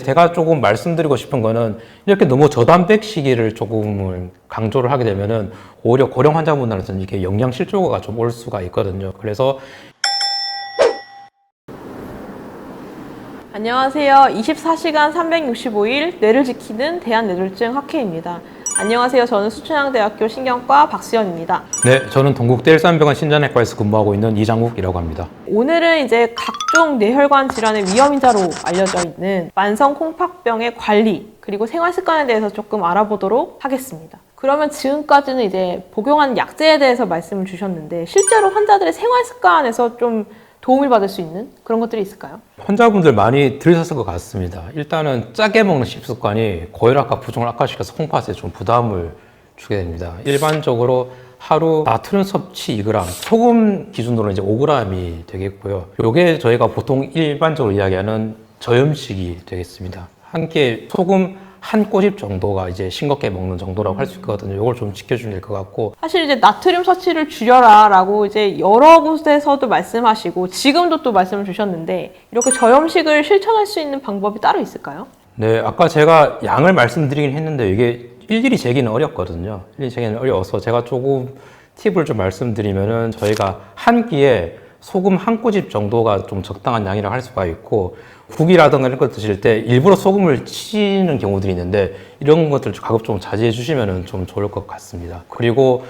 제가 조금 말씀드리고 싶은 거는 이렇게 너무 저단백 시기를 조금 강조를 하게 되면은 오히려 고령 환자분들한테는 이게 영양 실조가 좀 올 수가 있거든요. 그래서 안녕하세요. 24시간 365일 뇌를 지키는 대한뇌졸중 학회입니다. 안녕하세요. 저는 수천양대학교 신경과 박수연입니다. 네, 저는 동국대 일산병원 신장내과에서 근무하고 있는 이장욱이라고 합니다. 오늘은 이제 각종 뇌혈관 질환의 위험인자로 알려져 있는 만성 콩팥병의 관리 그리고 생활 습관에 대해서 조금 알아보도록 하겠습니다. 그러면 지금까지는 이제 복용한 약제에 대해서 말씀을 주셨는데 실제로 환자들의 생활 습관에서 좀 도움을 받을 수 있는 그런 것들이 있을까요? 환자분들 많이 들으셨을 것 같습니다. 일단은 짜게 먹는 식습관이 고혈압과 부종을 악화시켜서 콩팥에 좀 부담을 주게 됩니다. 일반적으로 하루 나트륨 섭취 2g, 소금 기준으로 이제 5g이 되겠고요. 요게 저희가 보통 일반적으로 이야기하는 저염식이 되겠습니다. 한 끼에 소금 한 꼬집 정도가 이제 싱겁게 먹는 정도라고 할 수 있거든요. 이걸 좀 지켜주면 될 것 같고. 사실 이제 나트륨 섭취를 줄여라 라고 이제 여러 곳에서도 말씀하시고 지금도 또 말씀을 주셨는데 이렇게 저염식을 실천할 수 있는 방법이 따로 있을까요? 네, 아까 제가 양을 말씀드리긴 했는데 이게 일일이 재기는 어렵거든요. 일일이 재기는 어려워서 제가 조금 팁을 좀 말씀드리면은 저희가 한 끼에 소금 한 꼬집 정도가 좀 적당한 양이라고 할 수가 있고 국이라든가 이런 거 드실 때 일부러 소금을 치는 경우들이 있는데 이런 것들 가급 좀 자제해 주시면 좀 좋을 것 같습니다. 그리고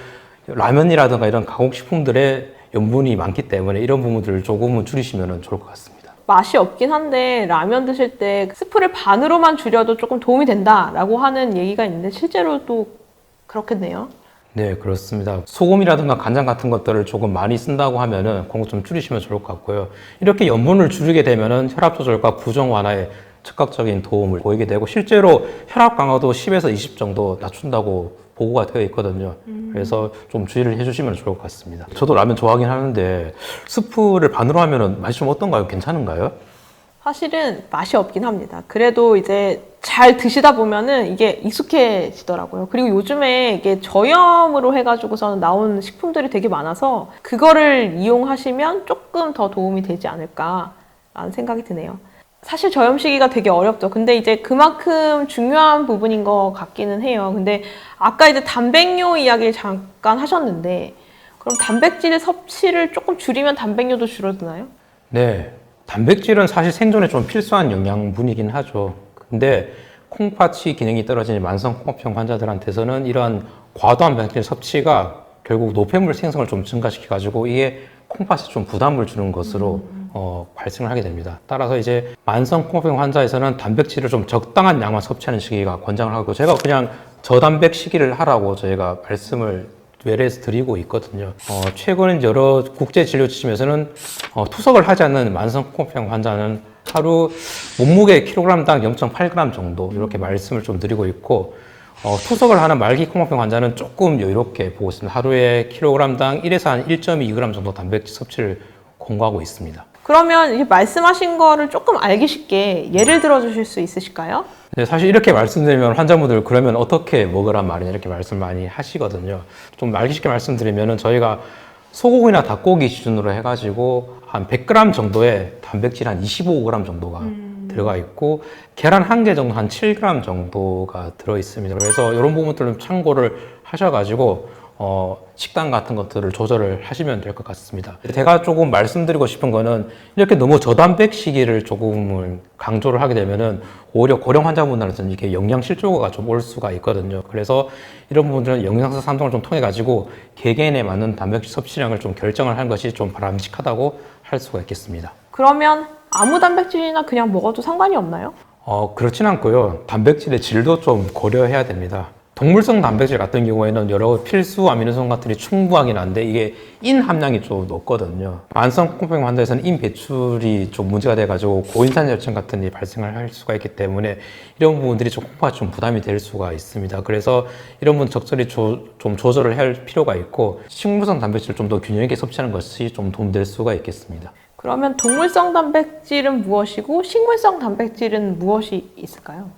라면이라든가 이런 가공식품들에 염분이 많기 때문에 이런 부분들을 조금은 줄이시면 좋을 것 같습니다. 맛이 없긴 한데 라면 드실 때 스프를 반으로만 줄여도 조금 도움이 된다라고 하는 얘기가 있는데 실제로 또 그렇겠네요. 네, 그렇습니다. 소금이라든가 간장 같은 것들을 조금 많이 쓴다고 하면은 그런 거 좀 줄이시면 좋을 것 같고요. 이렇게 염분을 줄이게 되면은 혈압 조절과 부종 완화에 즉각적인 도움을 보이게 되고 실제로 혈압 강화도 10에서 20 정도 낮춘다고 보고가 되어 있거든요. 그래서 좀 주의를 해주시면 좋을 것 같습니다. 저도 라면 좋아하긴 하는데 스프를 반으로 하면은 맛이 좀 어떤가요? 괜찮은가요? 사실은 맛이 없긴 합니다. 그래도 이제 잘 드시다 보면은 이게 익숙해지더라고요. 그리고 요즘에 이게 저염으로 해가지고서는 나온 식품들이 되게 많아서 그거를 이용하시면 조금 더 도움이 되지 않을까라는 생각이 드네요. 사실 저염 시기가 되게 어렵죠. 근데 이제 그만큼 중요한 부분인 것 같기는 해요. 근데 아까 이제 단백뇨 이야기를 잠깐 하셨는데 그럼 단백질 섭취를 조금 줄이면 단백뇨도 줄어드나요? 네. 단백질은 사실 생존에 좀 필수한 영양분이긴 하죠. 근데 콩팥이 기능이 떨어진 만성 콩팥병 환자들한테서는 이런 과도한 단백질 섭취가 결국 노폐물 생성을 좀 증가시켜가지고 이게 콩팥에 좀 부담을 주는 것으로 발생을 하게 됩니다. 따라서 이제 만성 콩팥병 환자에서는 단백질을 좀 적당한 양만 섭취하는 시기가 권장을 하고 제가 그냥 저단백 시기를 하라고 저희가 말씀을 외래에서 드리고 있거든요. 최근 여러 국제 진료 지침에서는 투석을 하지 않는 만성 콩팥병 환자는 하루 몸무게 킬로그램당 0.8g 정도 이렇게 말씀을 좀 드리고 있고 투석을 하는 말기 콩팥병 환자는 조금 여유롭게 보고 있습니다. 하루에 킬로그램당 1에서 한 1.2g 정도 단백질 섭취를 권고하고 있습니다. 그러면 이렇게 말씀하신 거를 조금 알기 쉽게 예를 들어 주실 수 있으실까요? 네, 사실 이렇게 말씀드리면 환자분들 그러면 어떻게 먹으란 말이냐 이렇게 말씀 많이 하시거든요. 좀 알기 쉽게 말씀드리면은 저희가 소고기나 닭고기 기준으로 해가지고 한 100g 정도의 단백질 한 25g 정도가 들어가 있고 계란 한 개 정도 한 7g 정도가 들어 있습니다. 그래서 이런 부분들은 참고를 하셔가지고 식단 같은 것들을 조절을 하시면 될 것 같습니다. 제가 조금 말씀드리고 싶은 거는 이렇게 너무 저단백 시기를 조금 강조를 하게 되면은 오히려 고령 환자분들한테는 이게 영양 실조가 좀 올 수가 있거든요. 그래서 이런 부분들은 영양사 산정을 좀 통해 가지고 개개인에 맞는 단백질 섭취량을 좀 결정을 하는 것이 좀 바람직하다고 할 수가 있겠습니다. 그러면 아무 단백질이나 그냥 먹어도 상관이 없나요? 그렇진 않고요. 단백질의 질도 좀 고려해야 됩니다. 동물성 단백질 같은 경우에는 여러 필수 아미노산 같들이 충분하긴 한데 이게 인 함량이 좀 높거든요. 만성 콩팥병 환자에서는 인 배출이 좀 문제가 돼가지고 고인산열증 같은 일이 발생을 할 수가 있기 때문에 이런 부분들이 좀 콩팥이 좀 부담이 될 수가 있습니다. 그래서 이런 부분 적절히 좀 조절을 할 필요가 있고 식물성 단백질을 좀 더 균형 있게 섭취하는 것이 좀 도움될 수가 있겠습니다. 그러면 동물성 단백질은 무엇이고 식물성 단백질은 무엇이 있을까요?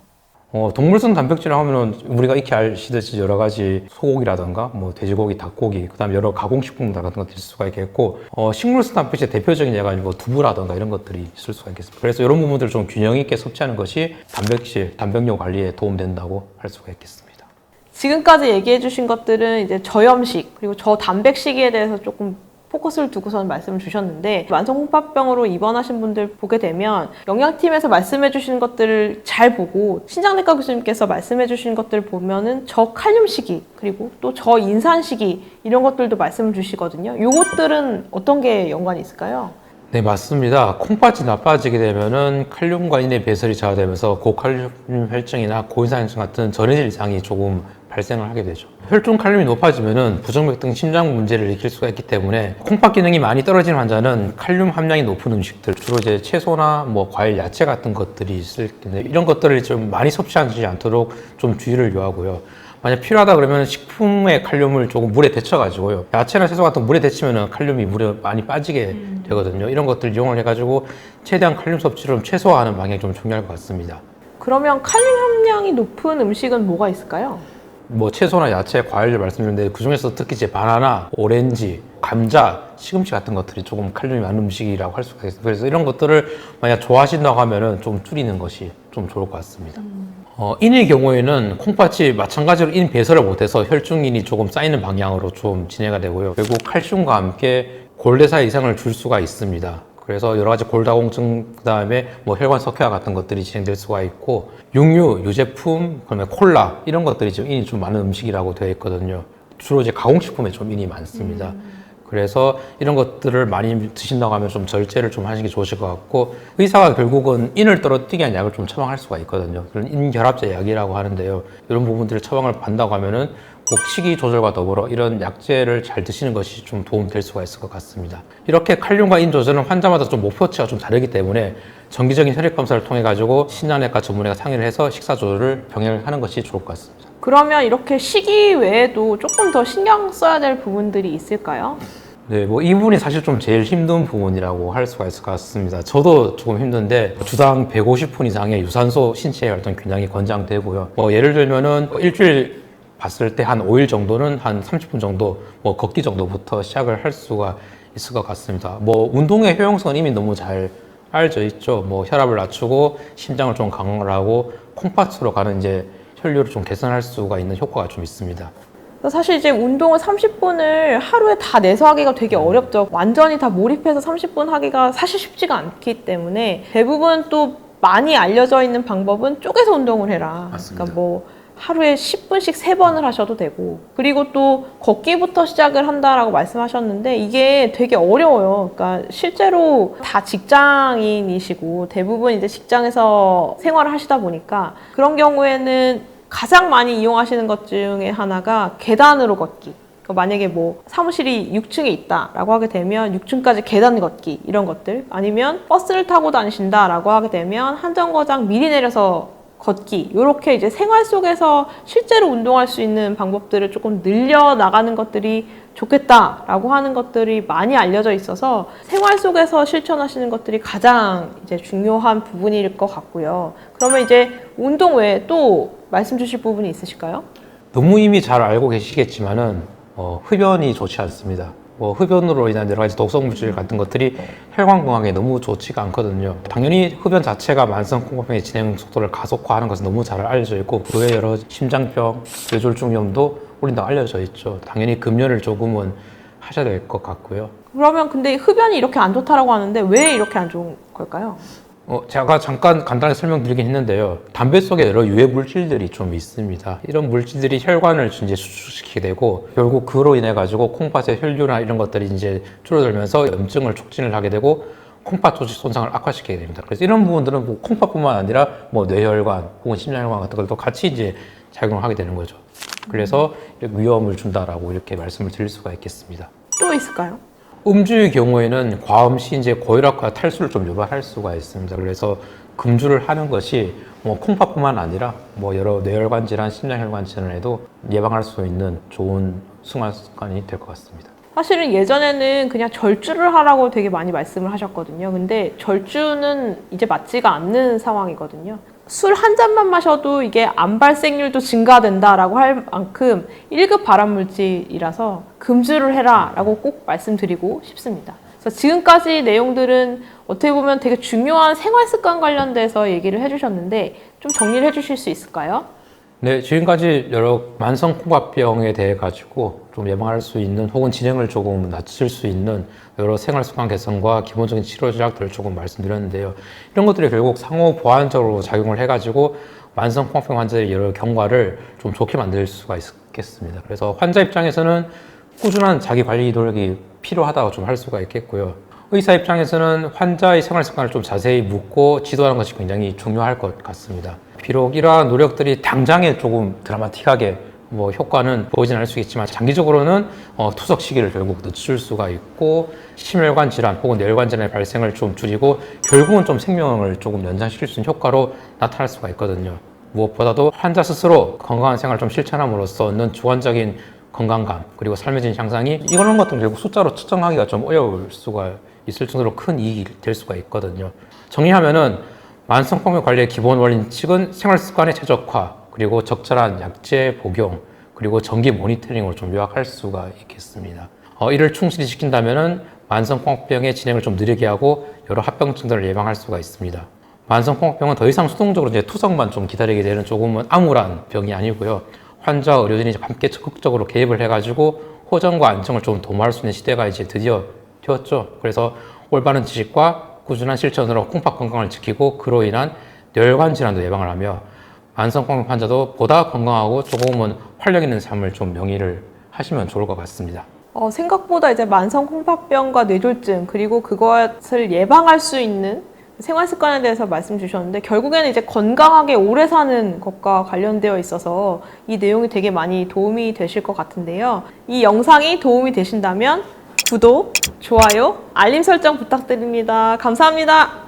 동물성 단백질 하면은 우리가 익히 아시듯이 여러 가지 소고기라든가 뭐 돼지고기, 닭고기, 그다음 여러 가공식품 같은 것들이 있을 수가 있겠고, 식물성 단백질의 대표적인 예가 뭐 두부라든가 이런 것들이 있을 수가 있겠습니다. 그래서 이런 부분들을 좀 균형 있게 섭취하는 것이 단백질, 단백뇨 관리에 도움된다고 할 수가 있겠습니다. 지금까지 얘기해 주신 것들은 이제 저염식 그리고 저단백식에 대해서 조금 포커스를 두고선 말씀을 주셨는데, 만성 홍파병으로 입원하신 분들 보게 되면 영양팀에서 말씀해 주시는 것들을 잘 보고 신장내과 교수님께서 말씀해 주신 것들을 보면은 저칼륨식이 그리고 또 저인산식이 이런 것들도 말씀을 주시거든요. 요것들은 어떤 게 연관이 있을까요? 네, 맞습니다. 콩팥이 나빠지게 되면은 칼륨과 인의 배설이 저하되면서 고칼륨 혈증이나 고인산 혈증 같은 전해질 이상이 조금 발생을 하게 되죠. 혈중 칼륨이 높아지면은 부정맥 등 심장 문제를 일으킬 수가 있기 때문에 콩팥 기능이 많이 떨어진 환자는 칼륨 함량이 높은 음식들, 주로 이제 채소나 뭐 과일, 야채 같은 것들이 있을 텐데 이런 것들을 좀 많이 섭취하지 않도록 좀 주의를 요하고요. 만약 필요하다 그러면 식품의 칼륨을 조금 물에 데쳐가지고요. 야채나 채소 같은 거 물에 데치면 칼륨이 물에 많이 빠지게 되거든요. 이런 것들 이용을 해가지고 최대한 칼륨 섭취를 좀 최소화하는 방향이 좀 중요할 것 같습니다. 그러면 칼륨 함량이 높은 음식은 뭐가 있을까요? 뭐 채소나 야채, 과일을 말씀드렸는데 그 중에서 특히 이제 바나나, 오렌지, 감자, 시금치 같은 것들이 조금 칼륨이 많은 음식이라고 할 수가 있습니다. 그래서 이런 것들을 만약 좋아하신다고 하면은 좀 줄이는 것이 좀 좋을 것 같습니다. 인의 경우에는 콩팥이 마찬가지로 인 배설을 못해서 혈중인이 조금 쌓이는 방향으로 좀 진행이 되고요. 결국 칼슘과 함께 골대사 이상을 줄 수가 있습니다. 그래서 여러 가지 골다공증, 그 다음에 뭐 혈관 석회화 같은 것들이 진행될 수가 있고, 육류, 유제품, 그다음에 콜라 이런 것들이 지금 인이 좀 많은 음식이라고 되어 있거든요. 주로 이제 가공식품에 좀 인이 많습니다. 그래서 이런 것들을 많이 드신다고 하면 좀 절제를 좀 하시는 게 좋으실 것 같고, 의사가 결국은 인을 떨어뜨리게 한 약을 좀 처방할 수가 있거든요. 그런 인결합제 약이라고 하는데요. 이런 부분들을 처방을 받는다고 하면은 꼭 식이 조절과 더불어 이런 약제를 잘 드시는 것이 좀 도움될 수가 있을 것 같습니다. 이렇게 칼륨과 인 조절은 환자마다 좀 목표치가 좀 다르기 때문에 정기적인 혈액 검사를 통해 가지고 신장내과 전문의가 상의를 해서 식사 조절을 병행하는 것이 좋을 것 같습니다. 그러면 이렇게 식이 외에도 조금 더 신경 써야 될 부분들이 있을까요? 네, 뭐 이 부분이 사실 좀 제일 힘든 부분이라고 할 수가 있을 것 같습니다. 저도 조금 힘든데 주당 150분 이상의 유산소 신체 활동 균형이 권장되고요. 뭐 예를 들면은 일주일 봤을 때 한 5일 정도는 한 30분 정도 뭐 걷기 정도부터 시작을 할 수가 있을 것 같습니다. 뭐 운동의 효용성은 이미 너무 잘 알려져 있죠. 뭐 혈압을 낮추고 심장을 좀 강화하고 콩팥으로 가는 이제 혈류를 좀 개선할 수가 있는 효과가 좀 있습니다. 사실 이제 운동을 30분을 하루에 다 내서 하기가 되게 어렵죠. 완전히 다 몰입해서 30분 하기가 사실 쉽지가 않기 때문에 대부분 또 많이 알려져 있는 방법은 쪼개서 운동을 해라. 맞습니다. 그러니까 뭐 하루에 10분씩 3번을 하셔도 되고, 그리고 또 걷기부터 시작을 한다라고 말씀하셨는데 이게 되게 어려워요. 그러니까 실제로 다 직장인이시고 대부분 이제 직장에서 생활을 하시다 보니까 그런 경우에는 가장 많이 이용하시는 것 중에 하나가 계단으로 걷기. 그러니까 만약에 뭐 사무실이 6층에 있다라고 하게 되면 6층까지 계단 걷기 이런 것들, 아니면 버스를 타고 다니신다라고 하게 되면 한 정거장 미리 내려서 걷기, 이렇게 이제 생활 속에서 실제로 운동할 수 있는 방법들을 조금 늘려 나가는 것들이 좋겠다라고 하는 것들이 많이 알려져 있어서 생활 속에서 실천하시는 것들이 가장 이제 중요한 부분일 것 같고요. 그러면 이제 운동 외에 또 말씀 주실 부분이 있으실까요? 너무 이미 잘 알고 계시겠지만은 흡연이 좋지 않습니다. 흡연으로 인한 여러 가지 독성 물질 같은 것들이 혈관 건강에 너무 좋지가 않거든요. 당연히 흡연 자체가 만성 콩팥병의 진행 속도를 가속화하는 것은 너무 잘 알려져 있고, 그 외에 여러 심장병, 뇌졸중 위험도 올린다고 알려져 있죠. 당연히 금연을 조금은 하셔야 될 것 같고요. 그러면 근데 흡연이 이렇게 안 좋다라고 하는데 왜 이렇게 안 좋은 걸까요? 제가 잠깐 간단히 설명드리긴 했는데요. 담배 속에 여러 유해 물질들이 좀 있습니다. 이런 물질들이 혈관을 이제 수축시키게 되고, 결국 그로 인해 가지고 콩팥의 혈류나 이런 것들이 이제 줄어들면서 염증을 촉진을 하게 되고 콩팥 조직 손상을 악화시키게 됩니다. 그래서 이런 부분들은 뭐 콩팥뿐만 아니라 뭐 뇌혈관 혹은 심장혈관 같은 것도 같이 이제 작용을 하게 되는 거죠. 그래서 위험을 준다라고 이렇게 말씀을 드릴 수가 있겠습니다. 또 있을까요? 음주의 경우에는 과음시 이제 고혈압과 탈수를 좀 유발할 수가 있습니다. 그래서 금주를 하는 것이 뭐 콩팥뿐만 아니라 뭐 여러 뇌혈관 질환, 심장혈관 질환에도 예방할 수 있는 좋은 생활 습관이 될 것 같습니다. 사실은 예전에는 그냥 절주를 하라고 되게 많이 말씀을 하셨거든요. 근데 절주는 이제 맞지가 않는 상황이거든요. 술 한 잔만 마셔도 이게 암 발생률도 증가된다라고 할 만큼 1급 발암물질이라서 금주를 해라라고 꼭 말씀드리고 싶습니다. 그래서 지금까지 내용들은 어떻게 보면 되게 중요한 생활습관 관련돼서 얘기를 해주셨는데 좀 정리를 해주실 수 있을까요? 네, 지금까지 여러 만성 콩팥병에 대해 가지고 좀 예방할 수 있는 혹은 진행을 조금 낮출 수 있는 여러 생활 습관 개선과 기본적인 치료 전략들을 조금 말씀드렸는데요. 이런 것들이 결국 상호 보완적으로 작용을 해가지고 만성 콩팥병 환자의 여러 경과를 좀 좋게 만들 수가 있겠습니다. 그래서 환자 입장에서는 꾸준한 자기 관리 노력이 필요하다고 좀 할 수가 있겠고요. 의사 입장에서는 환자의 생활 습관을 좀 자세히 묻고 지도하는 것이 굉장히 중요할 것 같습니다. 비록 이러한 노력들이 당장에 조금 드라마틱하게 효과는 보이진 않을 수 있지만 장기적으로는 투석 시기를 결국 늦출 수가 있고 심혈관 질환 혹은 뇌혈관 질환의 발생을 좀 줄이고 결국은 좀 생명을 조금 연장시킬 수 있는 효과로 나타날 수가 있거든요. 무엇보다도 환자 스스로 건강한 생활을 좀 실천함으로써 얻는 주관적인 건강감 그리고 삶의 질 향상이 이런 것들은 결국 숫자로 측정하기가 좀 어려울 수가 있을 정도로 큰 이익이 될 수가 있거든요. 정리하면은 만성 콩팥병 관리의 기본 원칙은 생활 습관의 최적화 그리고 적절한 약제 복용 그리고 정기 모니터링으로 좀 요약할 수가 있겠습니다. 이를 충실히 지킨다면은 만성 콩팥병의 진행을 좀 느리게 하고 여러 합병증들을 예방할 수가 있습니다. 만성 콩팥병은 더 이상 수동적으로 이제 투석만 좀 기다리게 되는 조금은 암울한 병이 아니고요. 환자와 의료진이 함께 적극적으로 개입을 해가지고 호전과 안정을 좀 도모할 수 있는 시대가 이제 드디어 되었죠. 그래서 올바른 지식과 꾸준한 실천으로 콩팥 건강을 지키고 그로 인한 뇌혈관 질환도 예방을 하며 만성 콩팥 환자도 보다 건강하고 조금은 활력 있는 삶을 좀 명의를 하시면 좋을 것 같습니다. 생각보다 이제 만성 콩팥병과 뇌졸중 그리고 그것을 예방할 수 있는 생활 습관에 대해서 말씀 주셨는데 결국에는 이제 건강하게 오래 사는 것과 관련되어 있어서 이 내용이 되게 많이 도움이 되실 것 같은데요. 이 영상이 도움이 되신다면 구독, 좋아요, 알림 설정 부탁드립니다. 감사합니다.